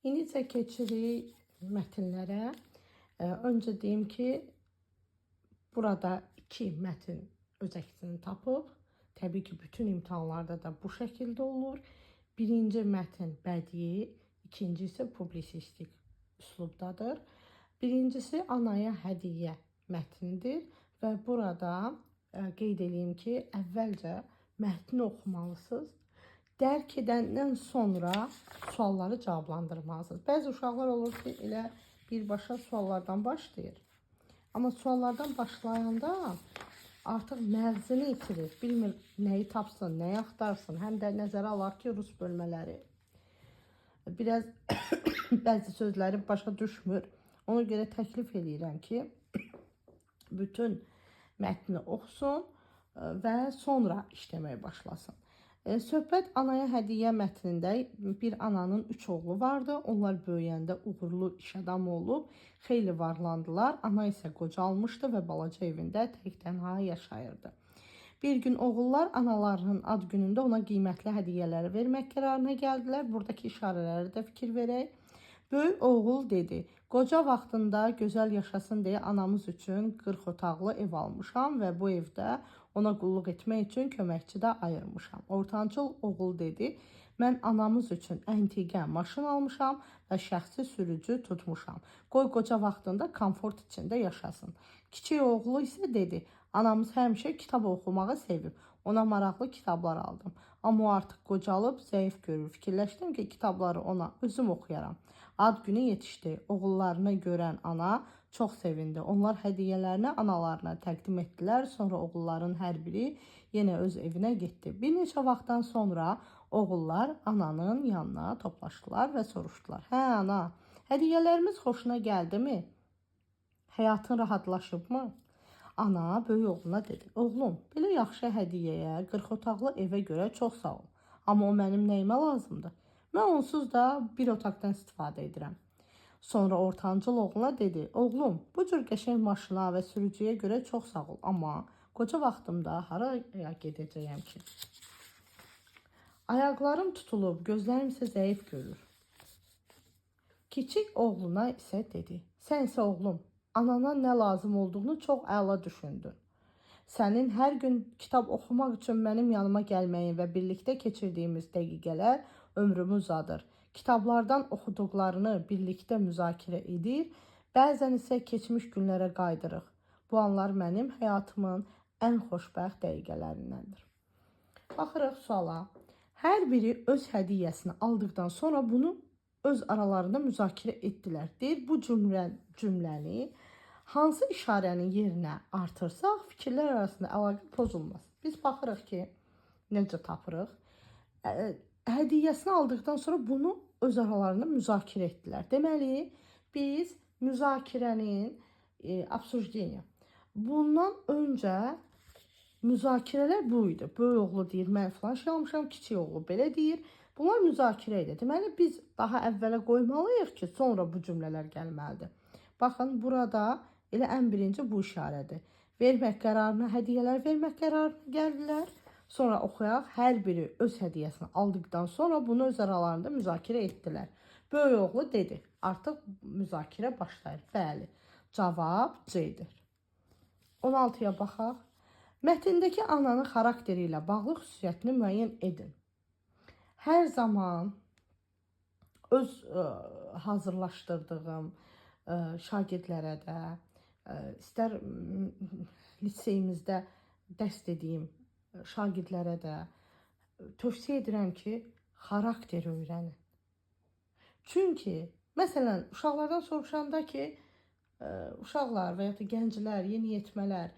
İndi isə keçirik mətnlərə. Öncə deyim ki, burada 2 mətn öz əksini tapıb. Təbii ki, bütün imtahanlarda da bu şəkildə olur. Birinci mətn bədii, ikinci isə publisistik üslubdadır. Birincisi anaya hədiyyə mətnidir və burada qeyd edeyim ki, əvvəlcə mətni oxumalısınız. Dərk edəndən sonra sualları cavablandırmalısınız. Bəzi uşaqlar olur ki, elə birbaşa suallardan başlayır. Amma suallardan başlayanda artıq məğzini itirir. Bilmir nəyi tapsın, nəyi axtarsın. Həm də nəzərə alar ki, rus bölmələri biraz bəzi sözləri başa düşmür. Ona görə təklif edirəm ki, bütün mətni oxusun və sonra işləməyə başlasın. Söhbət anaya hədiyyə mətnində bir ananın 3 oğlu vardı. Onlar böyüyəndə uğurlu iş adamı olub, xeyli varlandılar. Ana isə qocalmışdı və balaca evində tək-tənha yaşayırdı. Bir gün oğullar analarının ad günündə ona qiymətli hədiyyələri vermək qərarına gəldilər. Buradakı işarələri də fikir verək. Böyük oğul dedi, qoca vaxtında gözəl yaşasın deyə anamız üçün 40 otaqlı ev almışam və bu evdə ona qulluq etmək üçün köməkçi də ayırmışam. Ortancıl oğul dedi, mən anamız üçün əntiqə maşın almışam və şəxsi sürücü tutmuşam. Qoy qoca vaxtında komfort içində yaşasın. Kiçik oğlu isə dedi, anamız həmişə kitab oxumağı sevib. Ona maraqlı kitablar aldım. Amma o artıq qocalıb, zəif görür. Fikirləşdim ki, kitabları ona özüm oxuyaram. Ad günü yetişdi. Oğullarını görən ana çox sevindi. Onlar hədiyyələrini analarına təqdim etdilər. Sonra oğulların hər biri yenə öz evinə getdi. Bir neçə vaxtdan sonra oğullar ananın yanına toplaşdılar və soruşdular. Hə ana, hədiyyələrimiz xoşuna gəldimi? Həyatın rahatlaşıbmı? Ana böyük oğluna dedi, oğlum, belə yaxşı hədiyyəyə, 40 otaqlı evə görə çox sağ ol. Amma o mənim nəyimə lazımdır? Mən onsuz da bir otaqdan istifadə edirəm. Sonra ortancıl oğluna dedi, oğlum, bu cür qəşəng maşına və sürücüyə görə çox sağ ol. Amma qoca vaxtımda haraya gedəcəyəm ki? Ayaqlarım tutulub, gözlərim isə zəif görür. Kiçik oğluna isə dedi, sən isə oğlum, anana nə lazım olduğunu çox əla düşündün. Sənin hər gün kitab oxumaq üçün mənim yanıma gəlməyin və birlikdə keçirdiyimiz dəqiqələr ömrümü uzadır. Kitablardan oxuduqlarını birlikdə müzakirə edir, bəzən isə keçmiş günlərə qaydırıq. Bu anlar mənim həyatımın ən xoşbəxt dəqiqələrindəndir. Baxırıq suala. Hər biri öz hədiyyəsini aldıqdan sonra bunu öz aralarında müzakirə etdilər. Deyir, bu cümləni hansı işarənin yerinə artırsaq, fikirlər arasında əlaqə pozulmaz. Biz baxırıq ki, necə tapırıq. Hədiyyəsini aldıqdan sonra bunu öz aralarında müzakirə etdilər. Deməli, biz müzakirənin absurdiyya. Bundan öncə müzakirələr bu idi. Böyük oğlu deyir, mən filan şey almışam, kiçik oğlu belə deyir. Bunlar müzakirə edir. Deməli, biz daha əvvələ qoymalıyıq ki, sonra bu cümlələr gəlməlidir. Baxın, burada elə ən birinci bu işarədir. Vermək qərarına, hədiyyələr vermək qərarına gəldilər. Sonra oxuyaq, hər biri öz hədiyyəsini aldıqdan sonra bunu öz aralarında müzakirə etdilər. Böyük oğlu dedi, artıq müzakirə başlayır. Bəli, cavab C-dir. 16-ya baxaq. Mətndəki ananın xarakteri ilə bağlı xüsusiyyətini müəyyən edin. Hər zaman öz hazırlaşdırdığım şagirdlərə də, istər liseyimizdə dərs dediyim şagirdlərə də tövsiyə edirəm ki, xarakteri öyrənin. Çünki, məsələn, uşaqlardan soruşanda ki, uşaqlar və ya da gənclər, yeniyetmələr,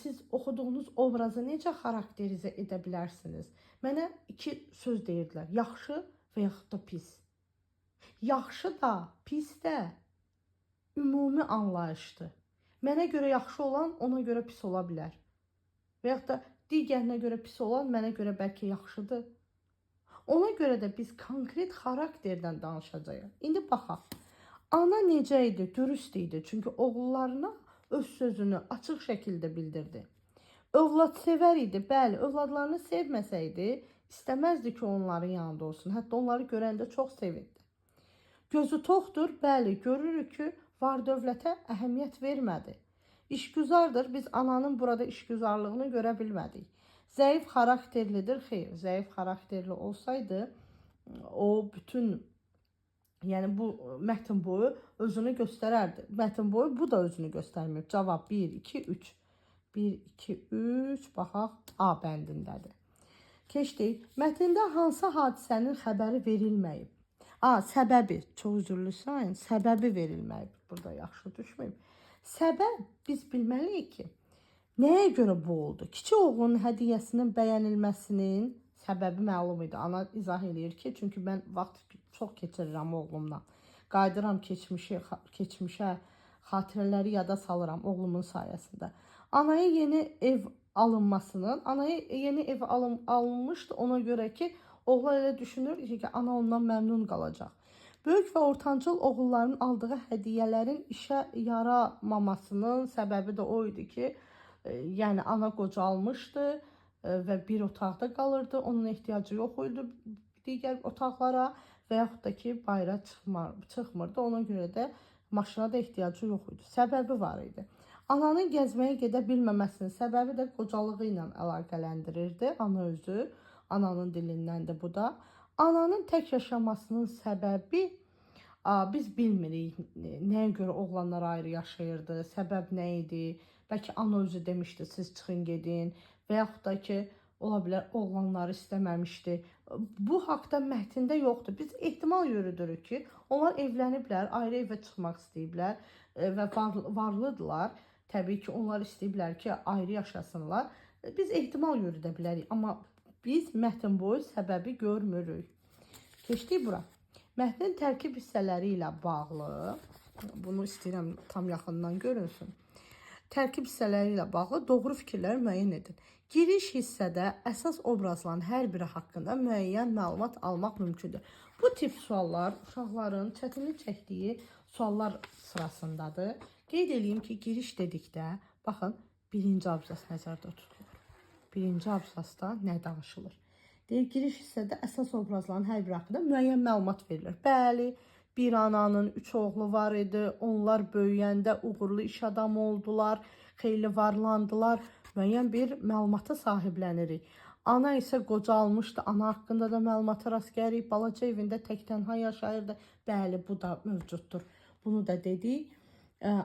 siz oxuduğunuz obrazı necə xarakterizə edə bilərsiniz? Mənə 2 söz deyirdilər, yaxşı və yaxud da pis. Yaxşı da, pis də ümumi anlayışdır. Mənə görə yaxşı olan ona görə pis ola bilər. Və yaxud da digərinə görə pis olan mənə görə bəlkə yaxşıdır. Ona görə də biz konkret xarakterdən danışacağıq. İndi baxaq. Ana necə idi? Dürüst idi. Çünki oğullarına öz sözünü açıq şəkildə bildirdi. Övlad sevər idi. Bəli, övladlarını sevməsəydi, istəməzdi ki, onların yanında olsun. Hətta onları görəndə çox sevindi. Gözü toxdur, bəli, görürük ki, var dövlətə əhəmiyyət vermədi. İşgüzardır, biz ananın burada işgüzarlığını görə bilmədik. Zəif xarakterlidir, xeyr, zəif xarakterli olsaydı, o bütün, yəni bu mətn boyu özünü göstərərdi. Mətn boyu bu da özünü göstərməyib. Cavab 1, 2, 3. 1, 2, 3, baxaq, A bəndindədir. Keçdik. Mətndə hansı hadisənin xəbəri verilməyib? A, səbəbi, çox üzürlü sayın, səbəbi verilməyib. Burada yaxşı düşməyib. Səbəb biz bilməliyik ki, nəyə görə bu oldu? Kiçik oğlunun hədiyyəsinin bəyənilməsinin səbəbi məlum idi. Ana izah edir ki, çünki mən vaxt çox keçirirəm oğlumla. Qayıdıram keçmişə, xatirələri yada salıram oğlumun sayəsində. Anaya yeni ev alınmasının, anaya yeni ev alınmışdı ona görə ki, oğlan elə düşünür ki, ana ondan məmnun qalacaq. Böyük və ortancıl oğulların aldığı hədiyyələrin işə yaramamasının səbəbi də o idi ki, yəni ana qocalmışdı və bir otaqda qalırdı. Onun ehtiyacı yox idi digər otaqlara və yaxud da ki, bayra çıxmırdı. Ona görə də maşına da ehtiyacı yox idi. Səbəbi var idi. Ananın gəzməyə gedə bilməməsinin səbəbi də qocalığı ilə əlaqələndirirdi. Ana özü, ananın dilindəndir bu da. Ananın tək yaşamasının səbəbi biz bilmirik. Nəyə görə oğlanlar ayrı yaşayırdı, səbəb nə idi? Bəlkə ana özü demişdi, siz çıxın gedin və yaxud da ki, ola bilər oğlanları istəməmişdi. Bu haqda mətndə yoxdur. Biz ehtimal yürüdürük ki, onlar evləniblər, ayrı evə çıxmaq istəyiblər və varlıdırlar. Təbii ki, onlar istəyiblər ki, ayrı yaşasınlar. Biz ehtimal yürüdə bilərik, amma biz mətn boyu səbəbi görmürük. Keçdik bura. Mətnin tərkib hissələri ilə bağlı, bunu istəyirəm tam yaxından görünsün. Tərkib hissələri ilə bağlı doğru fikirləri müəyyən edin. Giriş hissədə əsas obrazların hər biri haqqında müəyyən məlumat almaq mümkündür. Bu tip suallar uşaqların çətinlik çəkdiyi suallar sırasındadır. Qeyd edeyim ki, giriş dedikdə, baxın, birinci abzas nəzərdə tutulur. Birinci abzasda nə danışılır? Deyir, giriş hissədə əsas obrazların hər biri haqqında müəyyən məlumat verilir. Bəli, bir ananın 3 oğlu var idi, onlar böyüyəndə uğurlu iş adamı oldular, xeyli varlandılar, müəyyən bir məlumata sahiblənirik. Ana isə qocalmışdı, ana haqqında da məlumata rast gəlirik, balaca evində tək-tənha yaşayırdı. Bəli, bu da mövcuddur. Bunu da dedik.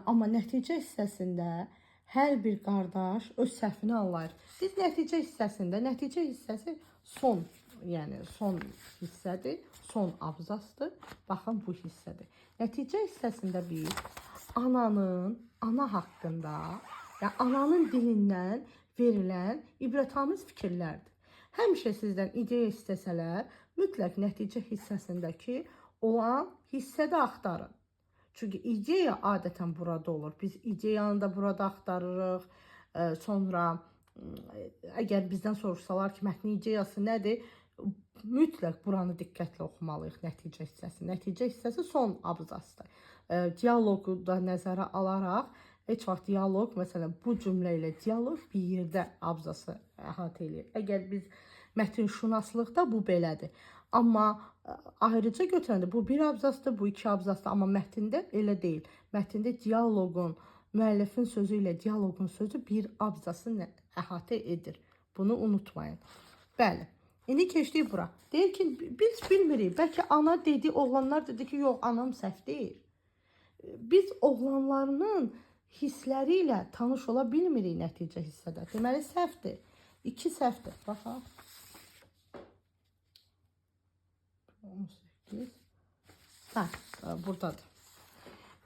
Amma nəticə hissəsində hər bir qardaş öz səhvini anlayır. Biz nəticə hissəsi son, yəni son hissədir, son abzasdır. Baxın, bu hissədir. Nəticə hissəsində biz ananın, ana haqqında, yəni ananın dilindən verilən ibrətamiz fikirlərdir. Həmişə sizdən ideya istəsələr, mütləq nəticə hissəsindəki olan hissədə axtarın. Çünki ideya adətən burada olur. Biz ideyanı da burada axtarırıq. Sonra əgər bizdən soruşsalar ki, mətnin ideyası nədir? Mütləq buranı diqqətlə oxumalıyıq, nəticə hissəsi. Nəticə hissəsi son abzasdır. Dialoqu da nəzərə alaraq, heç vaxt dialoq, məsələn, bu cümlə ilə dialoq bir yerdə abzası əhatə edir. Əgər biz mətnşünaslıqda bu belədir. Amma ayrıca götürəndə bu bir abzasdır, bu iki abzasdır. Amma mətndə elə deyil. Mətndə dialoqun, müəllifin sözü ilə dialoqun sözü bir abzası əhatə edir. Bunu unutmayın. Bəli. İndi keçdik bura. Deyir ki, biz bilmirik. Bəlkə ana dedi, oğlanlar dedi ki, yox, anam səhv deyir. Biz oğlanlarının hissləri ilə tanış ola bilmirik nəticə hissədə. Deməli, səhvdir. 2 səhvdir. Baxaq. 18. Buradadır.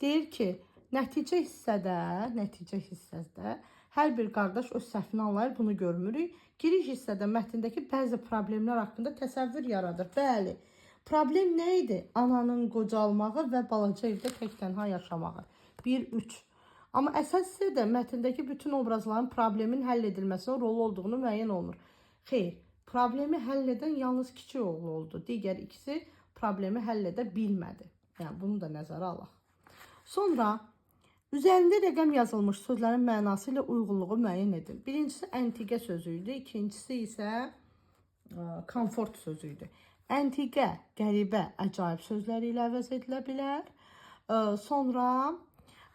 Deyir ki, nəticə hissədə hər bir qardaş öz səhvini anlayır, bunu görmürük. Giriş hissədə mətndəki bəzi problemlər haqqında təsəvvür yaradır. Bəli, problem nə idi? Ananın qocalmağı və balaca evdə tək-tənha yaşamağı. 1-3. Amma əsas hissədə mətndəki bütün obrazların problemin həll edilməsinin rolu olduğunu müəyyən olunur. Xeyr, problemi həll edən yalnız kiçik oğlu oldu. Digər ikisi problemi həll edə bilmədi. Yəni, bunu da nəzərə alaq. Sonra, üzərində rəqəm yazılmış sözlərin mənası ilə uyğunluğu müəyyən edin. Birincisi əntiqə sözü idi, ikincisi isə komfort sözü idi. əntiqə, qəribə, əcaib sözləri ilə əvəz edilə bilər. Sonra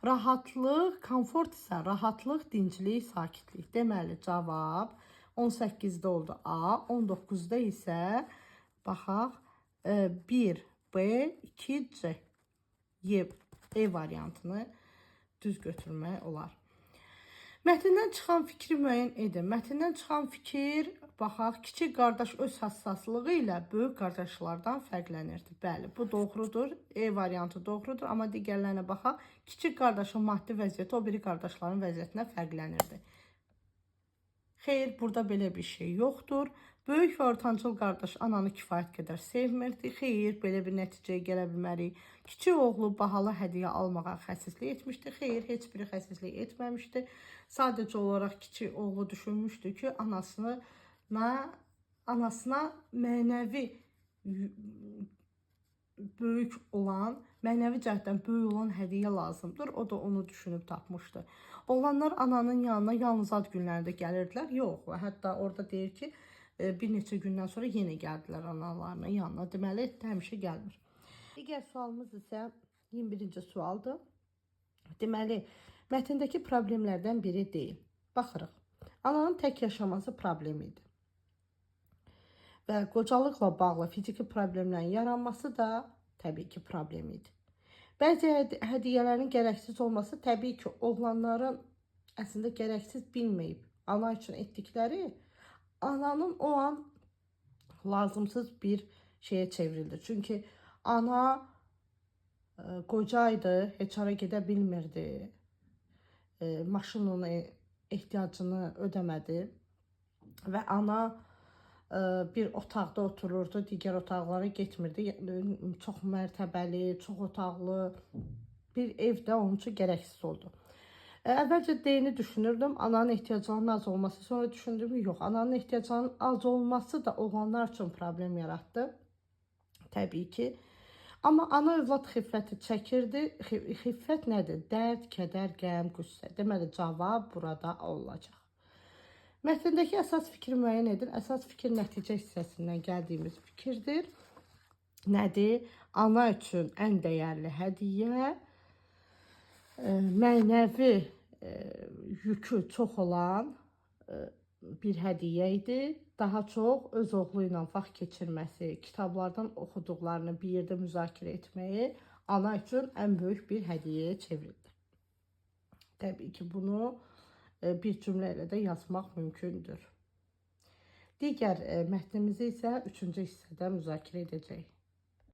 rahatlıq, komfort isə rahatlıq, dinclik, sakitlik. Deməli, cavab 18-də oldu A, 19-da isə baxaq 1, B, 2, C. E variantını düz götürmək olar. Mətndən çıxan fikri müəyyən edin. Mətndən çıxan fikir, baxaq, kiçik qardaş öz həssaslığı ilə böyük qardaşlardan fərqlənirdi. Bəli, bu doğrudur. E variantı doğrudur, amma digərlərinə baxaq. Kiçik qardaşın maddi vəziyyəti o biri qardaşların vəziyyətinə fərqlənirdi. Xeyr, burada belə bir şey yoxdur. Böyük və ortancıl qardaş ananı kifayət qədər sevmirdi. Xeyr, belə bir nəticəyə gələ bilmərik. Kiçik oğlu bahalı hədiyyə almağa xəsislik etmişdi. Xeyr, heç biri xəsislik etməmişdi. Sadəcə olaraq kiçik oğlu düşünmüşdü ki, anasına mənəvi böyük olan, mənəvi cəhətdən böyük olan hədiyyə lazımdır. O da onu düşünüb tapmışdı. Oğlanlar ananın yanına yalnız ad günlərində gəlirdilər. Yox, hətta orada deyir ki, bir neçə gündən sonra yenə gəldilər analarının yanına. Deməli, həmişə gəlmir. Digər sualımız isə 21-ci sualdır. Deməli, mətndəki problemlərdən biri deyil. Baxırıq. Ananın tək yaşaması problem idi. Və qocalıqla bağlı fiziki problemlərin yaranması da təbii ki, problem idi. Bəzi hədiyyələrin gərəksiz olması təbii ki, oğlanların əslində gərəksiz bilməyib ana üçün etdikləri ananın o an lazımsız bir şeye çevrildi. Çünkü ana qocaydı, heç ara gedə bilmirdi. Maşının ehtiyacını ödəmədi və ana bir otaqda otururdu, digər otaqlara getmirdi. Çox mərtəbəli, çox otaqlı bir evdə onun üçün gərəksiz oldu. Əvvəlcə D-ni düşünürdüm, ananın ehtiyaclarının az olması. Sonra düşündüm ki, yox, ananın ehtiyaclarının az olması da oğlanlar üçün problem yarattı. Təbii ki. Amma ana övlad xiffəti çəkirdi. Xiffət nədir? Dərd, kədər, qəm, qüssə. Deməli, cavab burada olacaq. Mətndəki əsas fikri müəyyən edin. Əsas fikir nəticə hissəsindən gəldiyimiz fikirdir. Nədir? Ana üçün ən dəyərli hədiyyə mənəvi yükü çox olan bir hədiyyə idi. Daha çox öz oğlu ilə vaxt keçirməsi, kitablardan oxuduqlarını bir yerdə müzakirə etməyi ana üçün ən böyük bir hədiyyəyə çevrildi. Təbii ki, bunu bir cümlə ilə də yazmaq mümkündür. Digər mətnimizi isə 3-cü hissədə müzakirə edəcəyik.